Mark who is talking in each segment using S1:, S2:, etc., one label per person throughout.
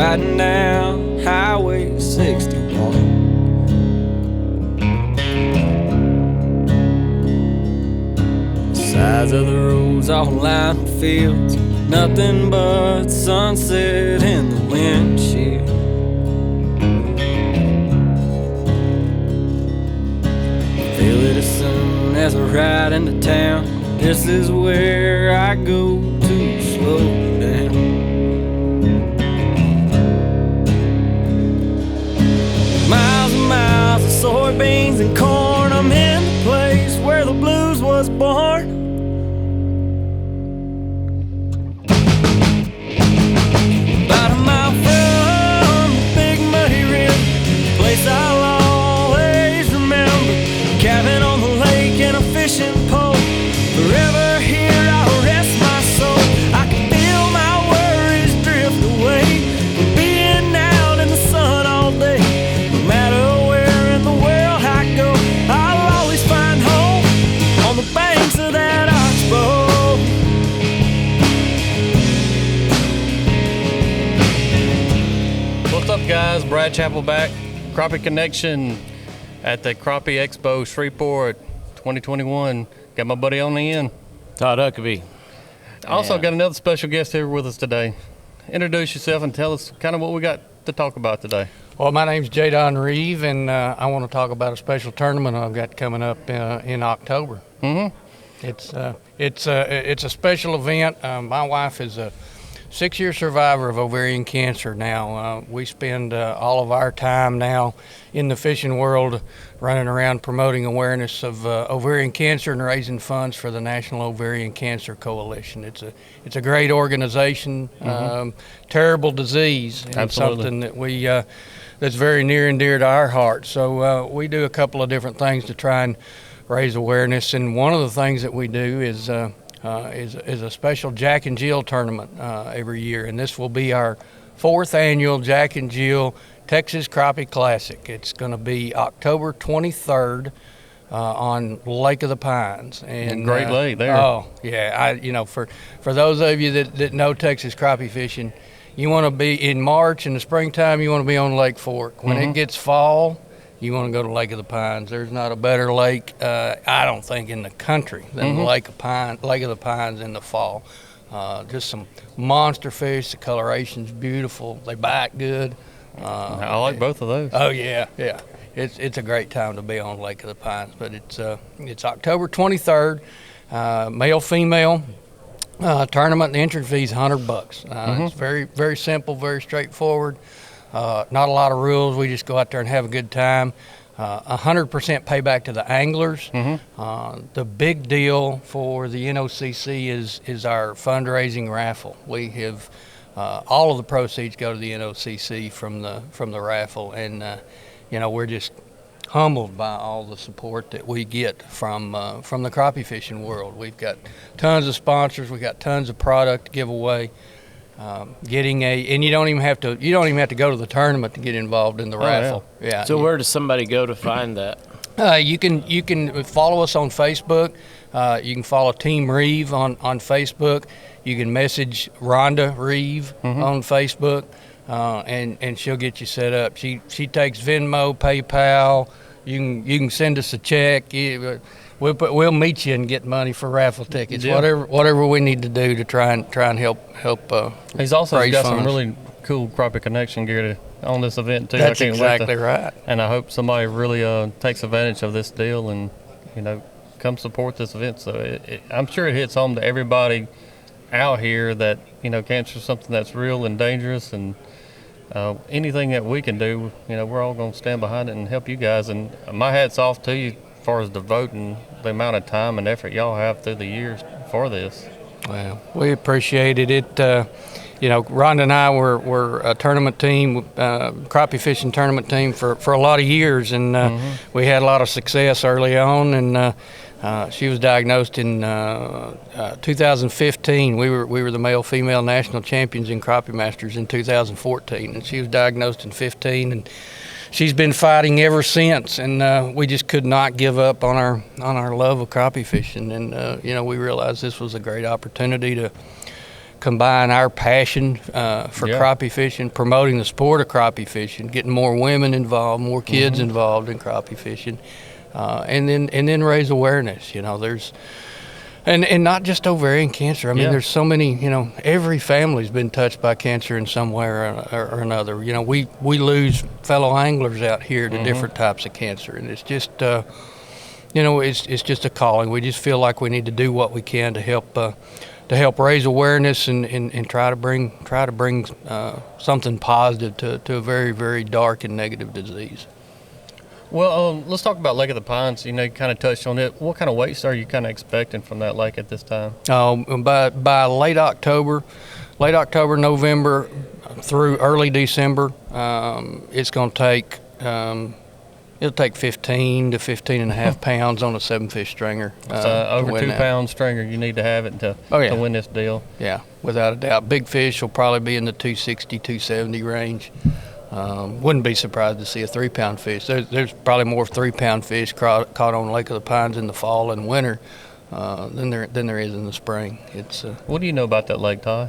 S1: riding down Highway 61. Sides of the roads all lined with fields, nothing but sunset in the windshield. Feel it as soon as I ride into town. This is where I go to slow down. Miles and miles of soybeans and corn. I'm in the place where the blues was born. About a mile from the big muddy river, place I'll always remember. Cabin on the lake and a fishing pole. Forever here I'll rest my soul. I can feel my worries drift away from being out in the sun all day. No matter where in the world I go, I'll always find home on the banks of that oxbow.
S2: What's up, guys? Brad Chappell back. Crappie Connection at the Crappie Expo Shreveport 2021. Got my buddy on the end,
S3: Todd Huckabee.
S2: Also got another special guest here with us today. Introduce yourself and tell us kind of what we got to talk about today.
S4: Well, my name's Don Reeve, and I want to talk about a special tournament I've got coming up in October.
S2: Mm-hmm.
S4: It's a special event. My wife is a 6-year survivor of ovarian cancer now. We spend all of our time now in the fishing world running around promoting awareness of ovarian cancer and raising funds for the National Ovarian Cancer Coalition. It's a great organization, terrible disease, and
S2: Absolutely.
S4: something that we that's very near and dear to our hearts. So we do a couple of different things to try and raise awareness, and one of the things that we do is a special Jack and Jill tournament every year, and this will be our 4th annual Jack and Jill Texas Crappie Classic. It's going to be October 23rd on Lake of the Pines. And
S2: Great lake there.
S4: Oh yeah, for those of you that know Texas crappie fishing, you want to be in March in the springtime. You want to be on Lake Fork. When it gets fall, you want to go to Lake of the Pines. There's not a better lake, I don't think, in the country than Lake of the Pines in the fall. Just some monster fish. The coloration's beautiful. They bite good.
S2: I like both of those.
S4: Oh yeah. It's a great time to be on Lake of the Pines. But it's October 23rd. Male female tournament. The entry fee is $100. It's very very simple, very straightforward. Not a lot of rules. We just go out there and have a good time. 100% payback to the anglers. The big deal for the NOCC is our fundraising raffle. We have all of the proceeds go to the NOCC from the raffle, and we're just humbled by all the support that we get from the crappie fishing world. We've got tons of sponsors. We've got tons of product to give away. And you don't even have to go to the tournament to get involved in the raffle. Yeah.
S3: So where does somebody go to find that?
S4: You can follow us on Facebook. You can follow Team Reeve on Facebook. You can message Rhonda Reeve on Facebook, and she'll get you set up. She takes Venmo, PayPal. You can send us a check. We'll meet you and get money for raffle tickets.
S2: Yeah.
S4: Whatever we need to do to try and help.
S2: He's also
S4: raise
S2: got
S4: funds.
S2: some really cool Crappie Connection gear on this event too.
S4: That's
S2: I can't wait
S4: exactly right.
S2: And I hope somebody really takes advantage of this deal and come support this event. So I'm sure it hits home to everybody out here that cancer is something that's real and dangerous, and anything that we can do, we're all going to stand behind it and help you guys. And my hat's off to you as far as devoting the amount of time and effort y'all have through the years for this.
S4: Well, we appreciate it. Rhonda and I were a tournament team, crappie fishing tournament team for a lot of years, and we had a lot of success early on. And she was diagnosed in 2015. We were the male-female national champions in Crappie Masters in 2014, and she was diagnosed in 15. And she's been fighting ever since, and we just could not give up on our love of crappie fishing. And we realized this was a great opportunity to combine our passion for crappie fishing, promoting the sport of crappie fishing, getting more women involved, more kids involved in crappie fishing, and then raise awareness. There's and not just ovarian cancer. I mean, there's so many. Every family's been touched by cancer in some way or another. We lose fellow anglers out here to different types of cancer, and it's just it's just a calling. We just feel like we need to do what we can to help raise awareness and try to bring something positive to a very, very dark and negative disease.
S2: Well, let's talk about Lake of the Pines. You kind of touched on it. What kind of weights are you kind of expecting from that lake at this time?
S4: By late October, November through early December, it's going to take it'll take 15 to 15 and a half pounds on a 7-fish stringer.
S2: Over 2 pound stringer, you need to have it to win this deal.
S4: Yeah, without a doubt. Big fish will probably be in the 260, 270 range. Wouldn't be surprised to see a 3 pound fish. There's probably more 3 pound fish caught on Lake of the Pines in the fall and winter than there is in the spring. It's
S2: What do you know about that lake, Ty?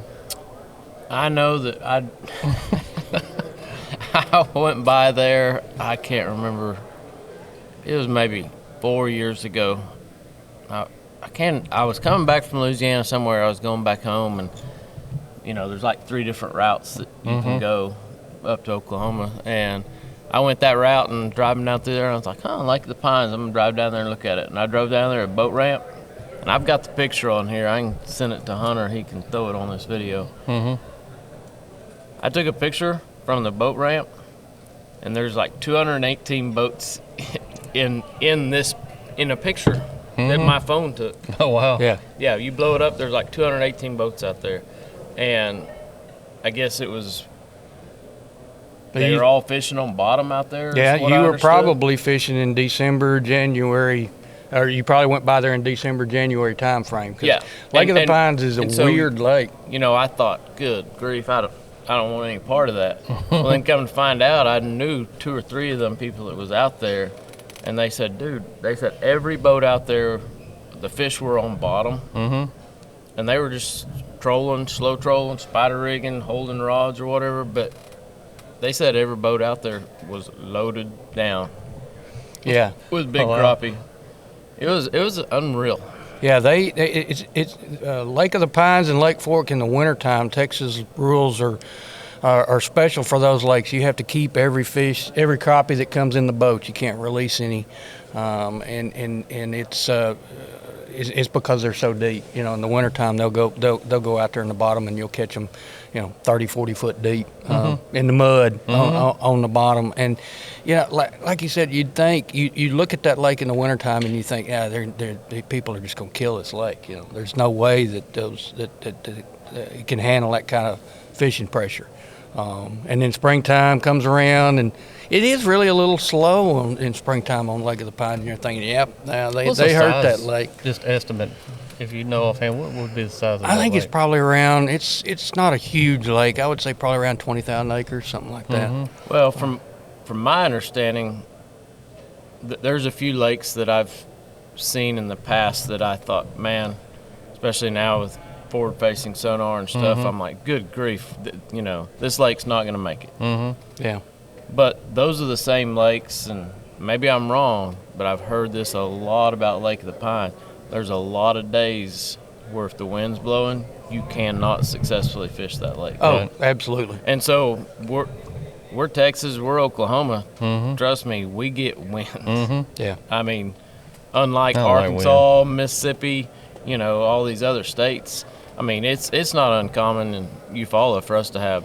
S3: I know that I went by there. I can't remember. It was maybe 4 years ago. I was coming back from Louisiana somewhere. I was going back home, and there's like 3 different routes that you can go up to Oklahoma, and I went that route and driving down through there, and I was like, Lake of the Pines, I'm gonna drive down there and look at it. And I drove down there, a boat ramp, and I've got the picture on here. I can send it to Hunter. He can throw it on this video. I took a picture from the boat ramp, and there's like 218 boats in a picture that my phone took.
S2: Oh wow.
S3: Yeah, you blow it up, there's like 218 boats out there, and I guess it was they were all fishing on bottom out there.
S4: Yeah, you were probably fishing in December, January, or you probably went by there in December, January time frame.
S3: Yeah,
S4: Lake of the Pines is a weird lake.
S3: I thought, good grief, I don't want any part of that. Well, then come to find out, I knew 2 or 3 of them people that was out there, and they said, dude, every boat out there, the fish were on bottom, and they were just slow trolling, spider rigging, holding rods or whatever, but they said every boat out there was loaded down.
S4: Yeah,
S3: with big crappie. It was unreal.
S4: Yeah, it's Lake of the Pines and Lake Fork in the wintertime. Texas rules are special for those lakes. You have to keep every fish, every crappie that comes in the boat. You can't release any, and it's because they're so deep. In the wintertime they'll go out there in the bottom, and you'll catch them 30, 40 foot deep in the mud on the bottom. And like you said, you'd think you look at that lake in the wintertime and you think, people are just going to kill this lake. There's no way that it can handle that kind of fishing pressure. And then springtime comes around, and it is really a little slow in springtime on Lake of the Pines. And you're thinking, they hurt that lake.
S2: Just estimate, if you know offhand, what would be the size of that
S4: I think
S2: lake?
S4: it's probably around, it's not a huge lake. I would say probably around 20,000 acres, something like that.
S3: Well, from my understanding, there's a few lakes that I've seen in the past that I thought, man, especially now with forward-facing sonar and stuff, I'm like, good grief, this lake's not going to make it.
S4: Yeah.
S3: But those are the same lakes, and maybe I'm wrong, but I've heard this a lot about Lake of the Pines. There's a lot of days where if the wind's blowing, you cannot successfully fish that lake.
S4: Oh, absolutely.
S3: And so we're Texas, we're Oklahoma. Trust me, we get winds.
S4: Yeah.
S3: I mean, unlike Arkansas, Mississippi, all these other states, I mean, it's not uncommon in Eufaula for us to have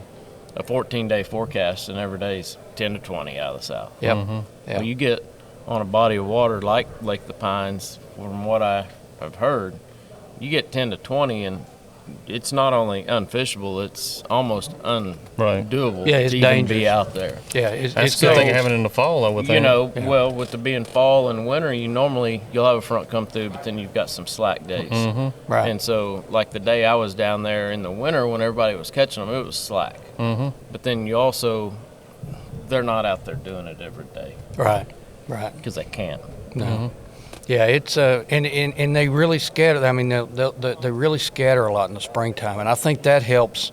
S3: a 14-day forecast, and every day's 10 to 20 out of the south.
S4: Yep.
S3: Well, you get on a body of water like Lake of the Pines, from what I have heard, you get 10 to 20, and it's not only unfishable, it's almost undoable
S4: it's
S3: to even
S4: dangerous.
S3: be out there.
S4: Yeah,
S2: It's a good thing having it in the fall, I would think.
S3: Well, with it being fall and winter, you'll have a front come through, but then you've got some slack days.
S4: Right.
S3: And so, like the day I was down there in the winter when everybody was catching them, it was slack. But then they're not out there doing it every day.
S4: Right.
S3: Because they can't.
S4: No. Yeah, it's and they really scatter. I mean, they really scatter a lot in the springtime, and I think that helps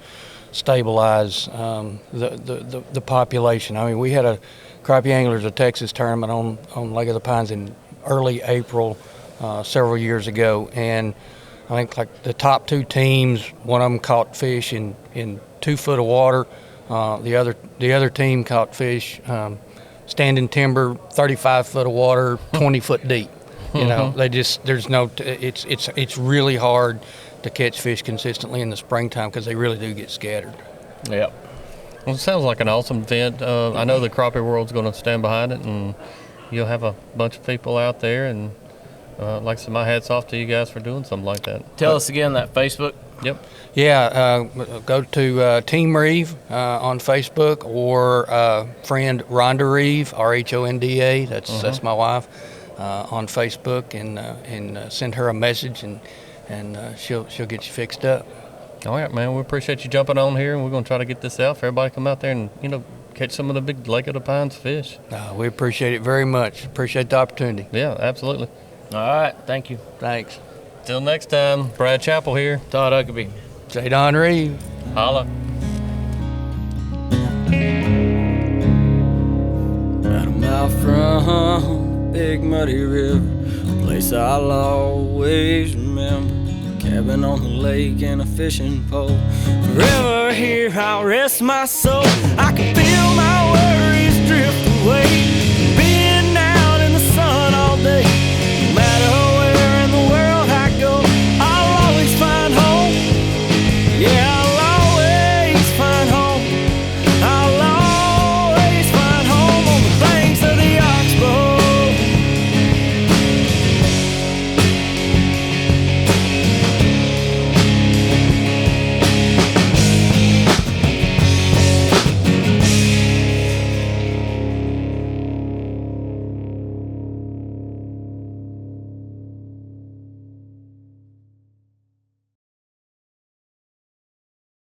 S4: stabilize the population. I mean, we had a Crappie Anglers of Texas tournament on Lake of the Pines in early April several years ago, and I think like the top two teams, one of them caught fish in 2 foot of water. The other team caught fish standing timber, 35 foot of water, 20 foot deep. You know, they just it's really hard to catch fish consistently in the springtime because they really do get scattered.
S3: Yep.
S2: Well, it sounds like an awesome event. I know the Crappie World's going to stand behind it, and you'll have a bunch of people out there. And like I said, my hat's off to you guys for doing something like that.
S3: Tell us again that Facebook.
S2: Yep.
S4: Yeah, go to Team Reeve on Facebook, or friend Rhonda Reeve, RHONDA. That's my wife. On Facebook, and send her a message, and she'll get you fixed up.
S2: All right, man. We appreciate you jumping on here, and we're going to try to get this out for everybody to come out there and catch some of the big Lake of the Pines fish.
S4: We appreciate it very much. Appreciate the opportunity.
S2: Yeah, absolutely.
S3: All right. Thank you.
S4: Thanks.
S2: Till next time, Brad Chappell here.
S3: Todd Huckabee.
S4: J. Don Reeve.
S2: Holla.
S1: About a mile from Big Muddy River, a place I'll always remember. Cabin on the lake and a fishing pole. Forever here I'll rest my soul. I can feel my words